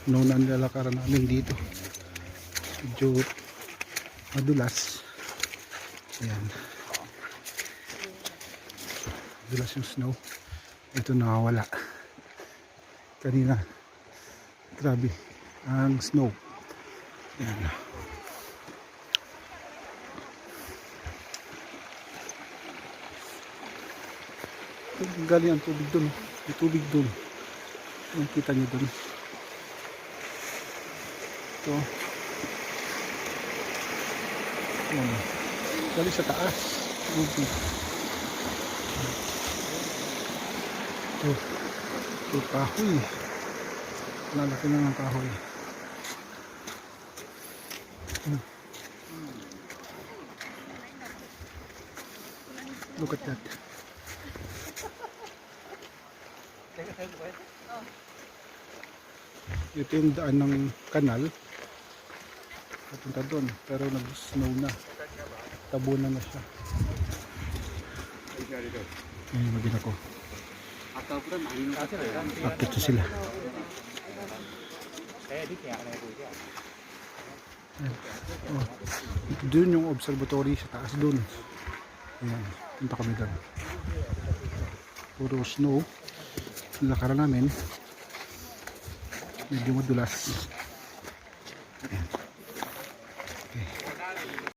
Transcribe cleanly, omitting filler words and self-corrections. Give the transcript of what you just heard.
snow na nilalakaran namin dito. Medyo madulas. Ayan. Madulas yung snow. Ito nakawala. Kanina, grabe ang snow. Ayan. Galing ang tubig dun. May tubig dun. Yung kita nyo dun. Ito. Ayan. Galing sa taas. Tubig. Ito. Ito kahoy. Lalaki na ng kahoy. Look at that. Ito yung daan ng kanal papunta doon, pero nag-snow na, tabunan na siya. Ayun, magin ako akit to sila. Oh, doon yung observatory sa taas doon. Ayan, punta kami doon. Puro snow lakaran namin, medyo madulas.